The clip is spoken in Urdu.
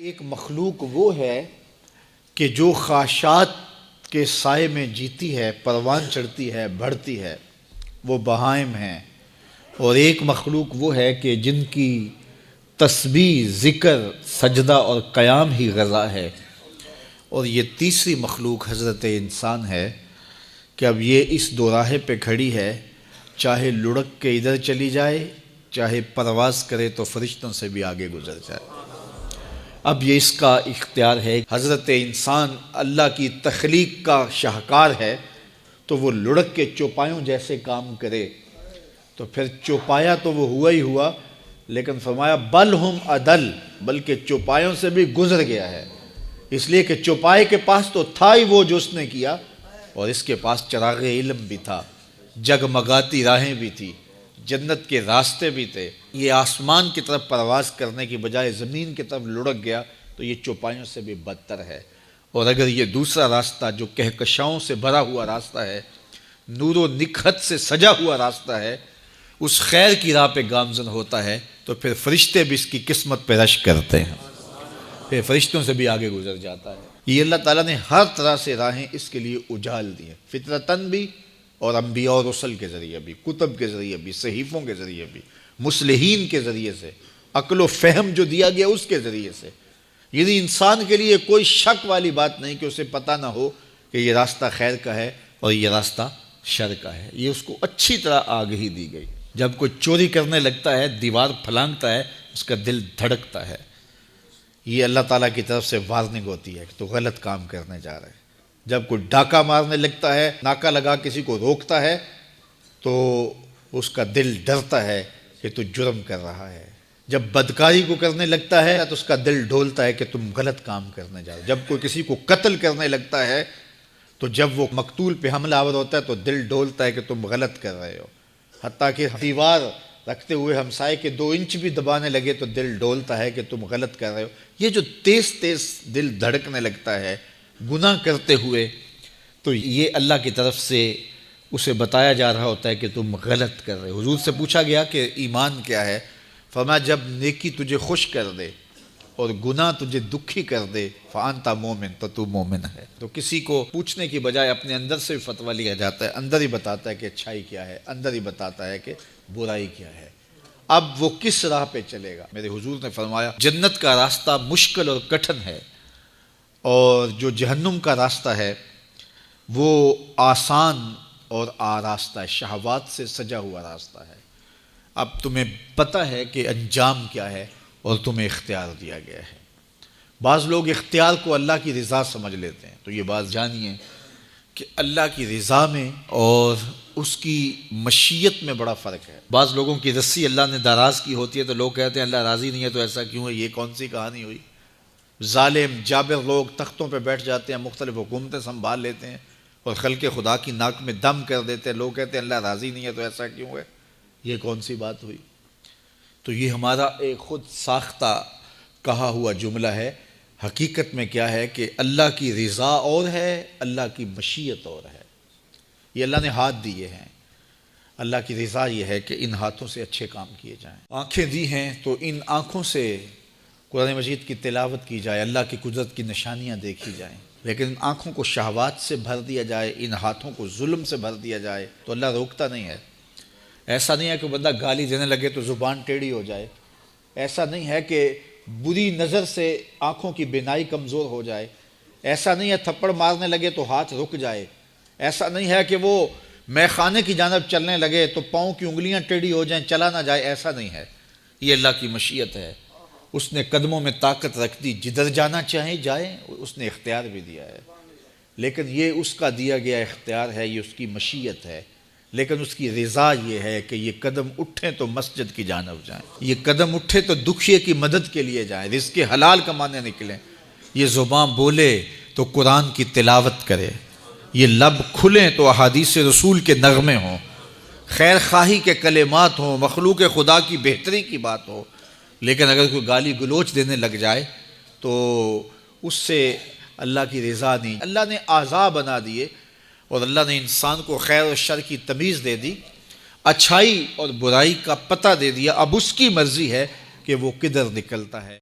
ایک مخلوق وہ ہے کہ جو خواہشات کے سائے میں جیتی ہے، پروان چڑھتی ہے، بڑھتی ہے، وہ بہائم ہیں۔ اور ایک مخلوق وہ ہے کہ جن کی تسبیح، ذکر، سجدہ اور قیام ہی غذا ہے۔ اور یہ تیسری مخلوق حضرت انسان ہے کہ اب یہ اس دوراہے پہ کھڑی ہے، چاہے لڑک کے ادھر چلی جائے، چاہے پرواز کرے تو فرشتوں سے بھی آگے گزر جائے۔ اب یہ اس کا اختیار ہے۔ حضرت انسان اللہ کی تخلیق کا شاہکار ہے، تو وہ لڑک کے چوپایوں جیسے کام کرے تو پھر چوپایا تو وہ ہوا ہی ہوا، لیکن فرمایا بل ہم عدل، بلکہ چوپایوں سے بھی گزر گیا ہے، اس لیے کہ چوپائے کے پاس تو تھا ہی وہ جو اس نے کیا، اور اس کے پاس چراغ علم بھی تھا، جگمگاتی راہیں بھی تھی، جنت کے راستے بھی تھے۔ یہ آسمان کی طرف پرواز کرنے کی بجائے زمین کی طرف لڑک گیا تو یہ چوپایوں سے بھی بدتر ہے۔ اور اگر یہ دوسرا راستہ جو کہکشاؤں سے بھرا ہوا راستہ ہے، نور و نکھت سے سجا ہوا راستہ ہے، اس خیر کی راہ پہ گامزن ہوتا ہے تو پھر فرشتے بھی اس کی قسمت پہ رشک کرتے ہیں، پھر فرشتوں سے بھی آگے گزر جاتا ہے۔ یہ اللہ تعالیٰ نے ہر طرح سے راہیں اس کے لیے اجال دی ہیں، فطرتاً بھی اور انبیاء اور رسل کے ذریعے بھی، کتب کے ذریعے بھی، صحیفوں کے ذریعے بھی، مصلحین کے ذریعے سے، عقل و فہم جو دیا گیا اس کے ذریعے سے۔ یعنی انسان کے لیے کوئی شک والی بات نہیں کہ اسے پتہ نہ ہو کہ یہ راستہ خیر کا ہے اور یہ راستہ شر کا ہے، یہ اس کو اچھی طرح آگہی دی گئی۔ جب کوئی چوری کرنے لگتا ہے، دیوار پھلانگتا ہے، اس کا دل دھڑکتا ہے، یہ اللہ تعالیٰ کی طرف سے وارننگ ہوتی ہے کہ تو غلط کام کرنے جا رہا ہے۔ جب کوئی ڈاکہ مارنے لگتا ہے، ناکہ لگا کسی کو روکتا ہے، تو اس کا دل ڈرتا ہے کہ تو جرم کر رہا ہے۔ جب بدکاری کو کرنے لگتا ہے تو اس کا دل ڈولتا ہے کہ تم غلط کام کرنے جا رہے ہو۔ جب کوئی کسی کو قتل کرنے لگتا ہے تو جب وہ مقتول پہ حملہ آور ہوتا ہے تو دل ڈولتا ہے کہ تم غلط کر رہے ہو۔ حتیٰ کہ دیوار رکھتے ہوئے ہمسائے کے 2 انچ بھی دبانے لگے تو دل ڈولتا ہے کہ تم غلط کر رہے ہو۔ یہ جو تیز تیز دل دھڑکنے لگتا ہے گناہ کرتے ہوئے، تو یہ اللہ کی طرف سے اسے بتایا جا رہا ہوتا ہے کہ تم غلط کر رہے ہو۔ حضور سے پوچھا گیا کہ ایمان کیا ہے؟ فرمایا جب نیکی تجھے خوش کر دے اور گناہ تجھے دکھی کر دے فانت مومن، تو تو مومن ہے۔ تو کسی کو پوچھنے کی بجائے اپنے اندر سے بھی فتویٰ لیا جاتا ہے، اندر ہی بتاتا ہے کہ اچھائی کیا ہے، اندر ہی بتاتا ہے کہ برائی کیا ہے۔ اب وہ کس راہ پہ چلے گا؟ میرے حضور نے فرمایا جنت کا راستہ مشکل اور کٹھن ہے، اور جو جہنم کا راستہ ہے وہ آسان اور آراستہ ہے، شہوات سے سجا ہوا راستہ ہے۔ اب تمہیں پتہ ہے کہ انجام کیا ہے اور تمہیں اختیار دیا گیا ہے۔ بعض لوگ اختیار کو اللہ کی رضا سمجھ لیتے ہیں، تو یہ بات جانیے کہ اللہ کی رضا میں اور اس کی مشیت میں بڑا فرق ہے۔ بعض لوگوں کی رسی اللہ نے دراز کی ہوتی ہے تو لوگ کہتے ہیں اللہ راضی نہیں ہے تو ایسا کیوں ہے؟ یہ کون سی کہانی ہوئی؟ ظالم جابر لوگ تختوں پہ بیٹھ جاتے ہیں، مختلف حکومتیں سنبھال لیتے ہیں اور خلق خدا کی ناک میں دم کر دیتے ہیں، لوگ کہتے ہیں اللہ راضی نہیں ہے تو ایسا کیوں ہے؟ یہ کون سی بات ہوئی؟ تو یہ ہمارا ایک خود ساختہ کہا ہوا جملہ ہے۔ حقیقت میں کیا ہے کہ اللہ کی رضا اور ہے، اللہ کی مشیت اور ہے۔ یہ اللہ نے ہاتھ دیے ہیں، اللہ کی رضا یہ ہے کہ ان ہاتھوں سے اچھے کام کیے جائیں۔ آنکھیں دی ہیں تو ان آنکھوں سے قرآن مجید کی تلاوت کی جائے، اللہ کی قدرت کی نشانیاں دیکھی جائیں، لیکن ان آنکھوں کو شہوات سے بھر دیا جائے، ان ہاتھوں کو ظلم سے بھر دیا جائے تو اللہ روکتا نہیں ہے۔ ایسا نہیں ہے کہ بندہ گالی دینے لگے تو زبان ٹیڑھی ہو جائے، ایسا نہیں ہے کہ بری نظر سے آنکھوں کی بینائی کمزور ہو جائے، ایسا نہیں ہے تھپڑ مارنے لگے تو ہاتھ رک جائے، ایسا نہیں ہے کہ وہ مے خانے کی جانب چلنے لگے تو پاؤں کی انگلیاں ٹیڑھی ہو جائیں، چلا نہ جائے، ایسا نہیں ہے۔ یہ اللہ کی مشیت ہے، اس نے قدموں میں طاقت رکھ دی، جدھر جانا چاہیں جائیں، اس نے اختیار بھی دیا ہے، لیکن یہ اس کا دیا گیا اختیار ہے، یہ اس کی مشیت ہے، لیکن اس کی رضا یہ ہے کہ یہ قدم اٹھیں تو مسجد کی جانب جائیں، یہ قدم اٹھے تو دکھیے کی مدد کے لیے جائیں، رزق حلال کمانے نکلیں، یہ زبان بولے تو قرآن کی تلاوت کرے، یہ لب کھلیں تو احادیث رسول کے نغمے ہوں، خیر خواہی کے کلمات ہوں، مخلوق خدا کی بہتری کی بات ہو۔ لیکن اگر کوئی گالی گلوچ دینے لگ جائے تو اس سے اللہ کی رضا نہیں۔ اللہ نے اعضاء بنا دیے اور اللہ نے انسان کو خیر و شر کی تمیز دے دی، اچھائی اور برائی کا پتہ دے دیا، اب اس کی مرضی ہے کہ وہ کدھر نکلتا ہے۔